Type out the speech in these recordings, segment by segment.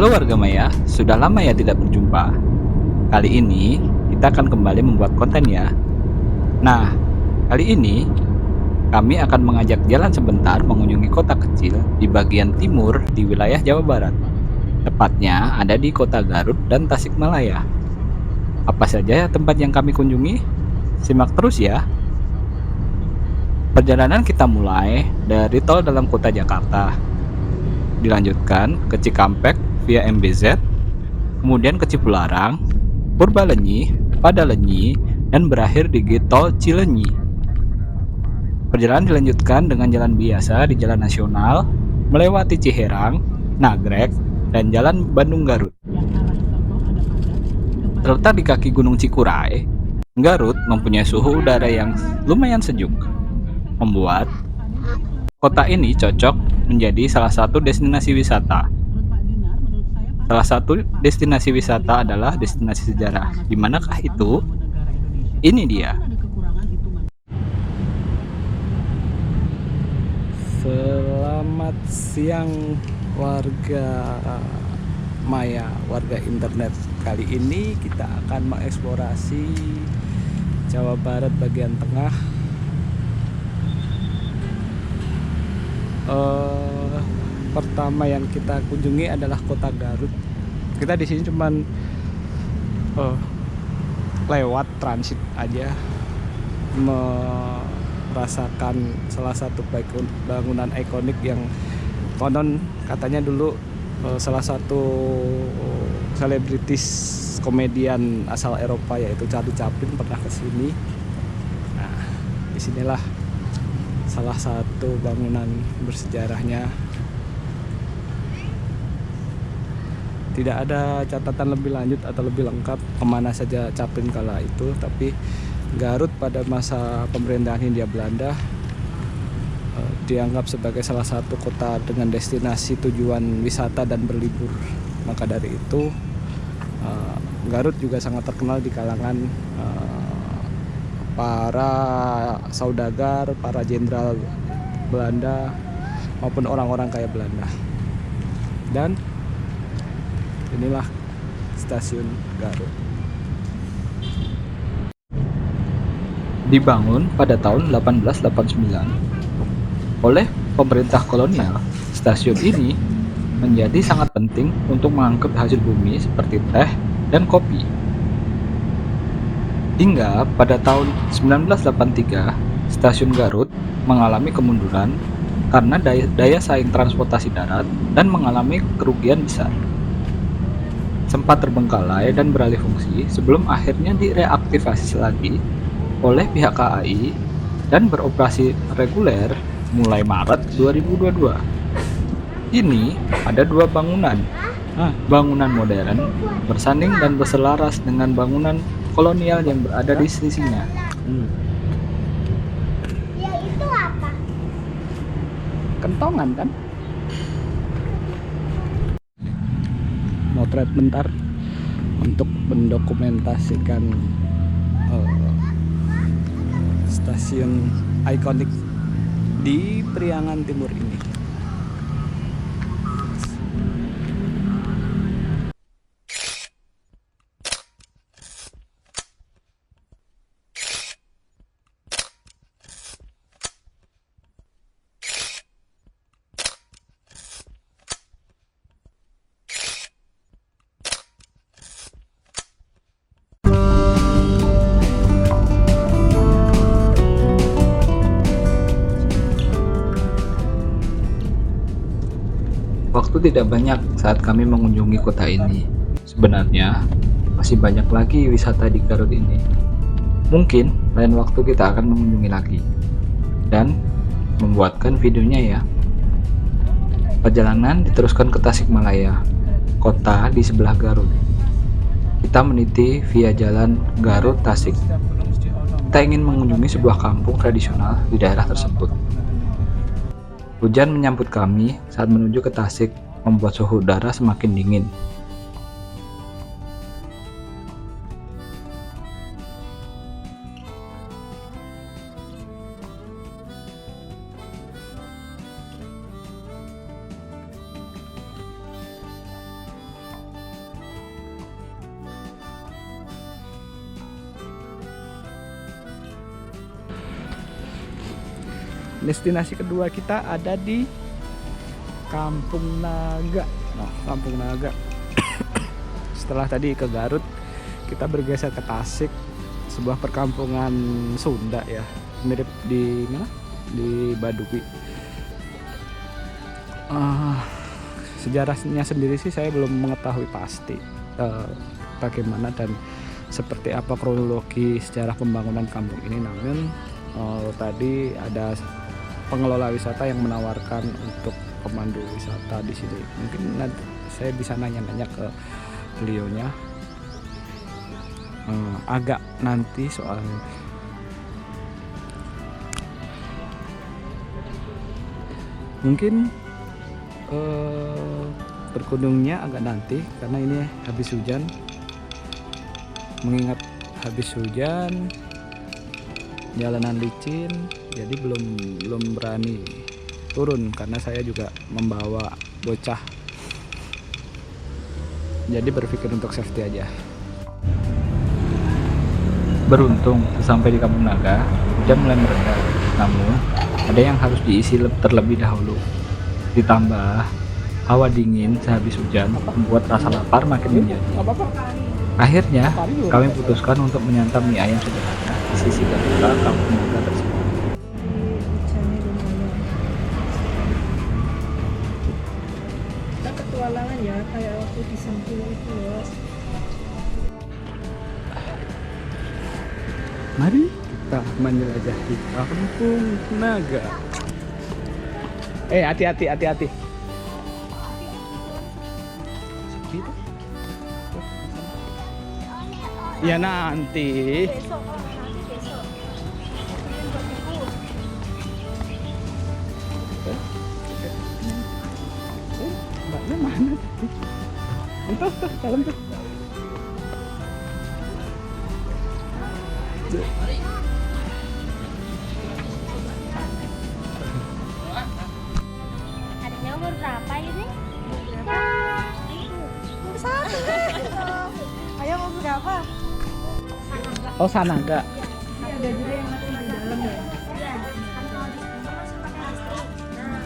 Halo warga Maya, sudah lama ya tidak berjumpa. Kali ini kita akan kembali membuat konten ya. Nah, kali ini kami akan mengajak jalan sebentar mengunjungi kota kecil di bagian timur di wilayah Jawa Barat. Tepatnya ada di kota Garut dan Tasikmalaya. Apa saja tempat yang kami kunjungi? Simak terus ya. Perjalanan kita mulai dari tol dalam kota Jakarta, dilanjutkan ke Cikampek via MBZ, kemudian ke Cipularang, Purbalenyi, Padalenyi, dan berakhir di Tol Cileunyi. Perjalanan dilanjutkan dengan jalan biasa di Jalan Nasional, melewati Ciherang, Nagrek, dan Jalan Bandung Garut. Terletak di kaki Gunung Cikuray, Garut mempunyai suhu udara yang lumayan sejuk, membuat kota ini cocok menjadi salah satu destinasi wisata. Salah satu destinasi wisata adalah destinasi sejarah. Di manakah itu? Ini dia. Selamat siang warga Maya, warga internet. Kali ini kita akan mengeksplorasi Jawa Barat bagian tengah. Pertama yang kita kunjungi adalah kota Garut. Kita di sini cuman lewat transit aja, merasakan salah satu bangunan ikonik yang konon katanya dulu salah satu selebritis komedian asal Eropa yaitu Charlie Chaplin pernah kesini. Nah, disinilah salah satu bangunan bersejarahnya. Tidak ada catatan lebih lanjut atau lebih lengkap kemana saja Chaplin kala itu, tapi Garut pada masa pemerintahan Hindia Belanda dianggap sebagai salah satu kota dengan destinasi tujuan wisata dan berlibur. Maka dari itu Garut juga sangat terkenal di kalangan para saudagar, para jenderal Belanda maupun orang-orang kaya Belanda. Dan inilah stasiun Garut. Dibangun pada tahun 1889 oleh pemerintah kolonial, stasiun ini menjadi sangat penting untuk mengangkut hasil bumi seperti teh dan kopi. Hingga pada tahun 1983, stasiun Garut mengalami kemunduran karena daya saing transportasi darat dan mengalami kerugian besar. Sempat terbengkalai dan beralih fungsi sebelum akhirnya direaktivasi lagi oleh pihak KAI dan beroperasi reguler mulai Maret 2022. Ini ada dua bangunan. Bangunan modern bersanding dan berselaras dengan bangunan kolonial yang berada di sisinya. Ya itu apa? Kentongan kan? Motret bentar untuk mendokumentasikan stasiun ikonik di Priangan Timur ini. Waktu tidak banyak saat kami mengunjungi kota ini. Sebenarnya, masih banyak lagi wisata di Garut ini. Mungkin lain waktu kita akan mengunjungi lagi dan membuatkan videonya ya. Perjalanan diteruskan ke Tasikmalaya, kota di sebelah Garut. Kita meniti via jalan Garut-Tasik. Kita ingin mengunjungi sebuah kampung tradisional di daerah tersebut. Hujan menyambut kami saat menuju ke Tasik, membuat suhu udara semakin dingin. destinasi kedua kita ada di Kampung Naga. Nah, Kampung Naga. Setelah tadi ke Garut, kita bergeser ke Tasik, sebuah perkampungan Sunda ya, mirip di mana? Di Baduy. Sejarahnya sendiri sih saya belum mengetahui pasti bagaimana dan seperti apa kronologi sejarah pembangunan kampung ini. Namun tadi ada pengelola wisata yang menawarkan untuk pemandu wisata di sini. Mungkin nanti saya bisa nanya-nanya ke beliaunya agak nanti soalnya. Mungkin berkunjungnya agak nanti karena ini habis hujan. Mengingat habis hujan, jalanan licin, jadi belum berani turun karena saya juga membawa bocah. Jadi berpikir untuk safety aja. Beruntung sampai di Kampung Naga, hujan mulai mereda. Namun ada yang harus diisi terlebih dahulu. Ditambah hawa dingin sehabis hujan membuat rasa lapar makin menjadi. Akhirnya kami putuskan untuk menyantap mie ayam sederhana di sisi gapura Kampung Naga tersebut. Kita petualangan ya, kayak waktu di Sentul itu loh. Mari kita menjelajahi Kampung Naga. Hati-hati. Ya nanti. Besok, nanti besok. Mbaknya mana tadi? Entah, dalam tuh. Harganya umur berapa ini? Ayam mau berapa? Oh, sana enggak. Ada juga yang masih di dalam ya. Iya, kan kalau di sini masih pakai listrik. Nah,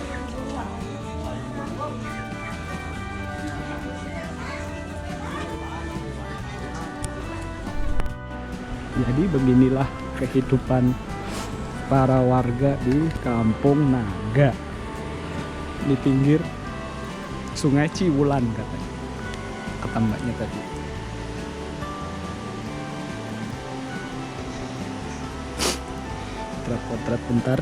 yang di bawah. Jadi beginilah kehidupan para warga di Kampung Naga di pinggir Sungai Ciwulan katanya, kata mbaknya tadi. Potret bentar.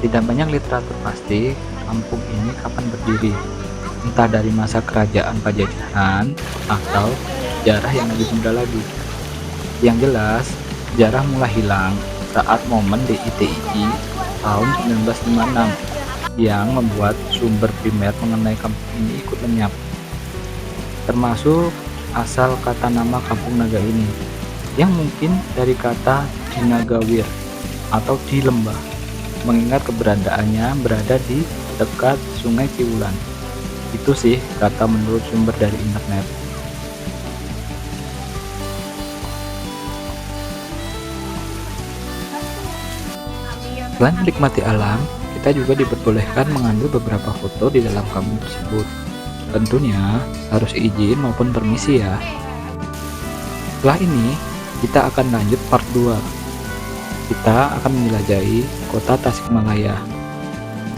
Tidak banyak literatur pasti kampung ini kapan berdiri, entah dari masa kerajaan Pajajaran atau sejarah yang lebih muda lagi. Yang jelas, sejarah mulai hilang saat momen DITII tahun 1956 yang membuat sumber primer mengenai kampung ini ikut lenyap, termasuk asal kata nama Kampung Naga ini, yang mungkin dari kata dinagawir atau di lembah, mengingat keberadaannya berada di dekat Sungai Ciwulan. Itu sih kata menurut sumber dari internet. Selain menikmati alam, kita juga diperbolehkan mengambil beberapa foto di dalam kampung tersebut. Tentunya harus izin maupun permisi ya. Setelah ini, kita akan lanjut part 2. Kita akan menjelajahi kota Tasikmalaya.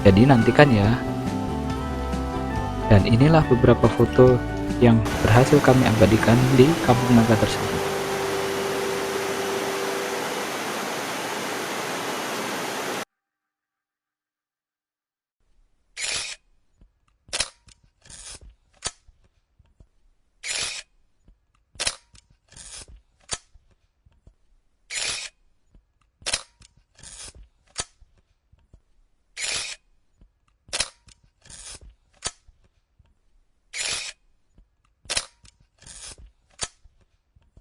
Jadi nantikan ya. Dan inilah beberapa foto yang berhasil kami abadikan di Kampung Naga tersebut.